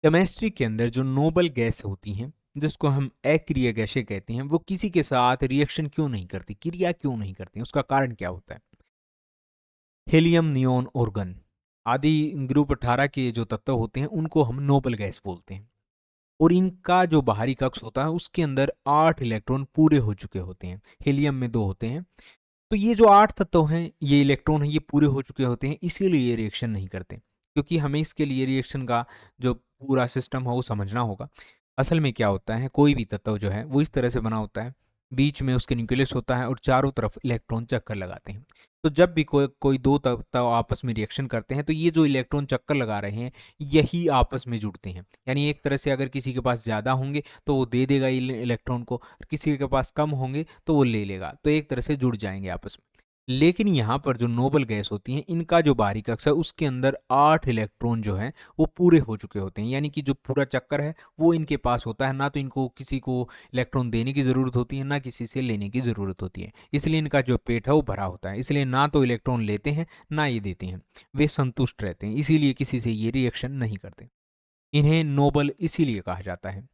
Chemistry के अंदर जो नोबल गैस होती हैं, जिसको हम अक्रिय गैसें कहते हैं, वो किसी के साथ रिएक्शन क्यों नहीं करती, क्रिया क्यों नहीं करती, उसका कारण क्या होता है? हीलियम, नियोन, ऑर्गन आदि ग्रुप 18 के जो तत्व होते हैं उनको हम नोबल गैस बोलते हैं। और इनका जो बाहरी कक्ष होता है उसके अंदर 8 इलेक्ट्रॉन पूरे हो चुके होते हैं। हीलियम में 2 होते हैं। तो ये जो 8 तत्व हैं, ये इलेक्ट्रॉन हैं, ये पूरे हो चुके होते हैं, इसीलिए ये रिएक्शन नहीं करते। क्योंकि हमें इसके लिए रिएक्शन का जो पूरा सिस्टम है वो समझना होगा। असल में क्या होता है, कोई भी तत्व जो है वो इस तरह से बना होता है, बीच में उसके न्यूक्लियस होता है और चारों तरफ इलेक्ट्रॉन चक्कर लगाते हैं। तो जब भी कोई कोई दो तत्व आपस में रिएक्शन करते हैं तो ये जो इलेक्ट्रॉन चक्कर लगा रहे हैं, यही आपस में जुड़ते हैं। यानी एक तरह से अगर किसी के पास ज़्यादा होंगे तो वो दे देगा इलेक्ट्रॉन को, किसी के पास कम होंगे तो वो ले लेगा, तो एक तरह से जुड़ जाएंगे आपस में। लेकिन यहाँ पर जो नोबल गैस होती हैं, इनका जो बाहरी कक्ष है उसके अंदर 8 इलेक्ट्रॉन जो हैं वो पूरे हो चुके होते हैं। यानी कि जो पूरा चक्कर है वो इनके पास होता है, ना तो इनको किसी को इलेक्ट्रॉन देने की ज़रूरत होती है, ना किसी से लेने की ज़रूरत होती है। इसलिए इनका जो पेट है वो भरा होता है, इसलिए ना तो इलेक्ट्रॉन लेते हैं ना ये देते हैं। वे संतुष्ट रहते हैं, इसीलिए किसी से ये रिएक्शन नहीं करते। इन्हें नोबल इसीलिए कहा जाता है।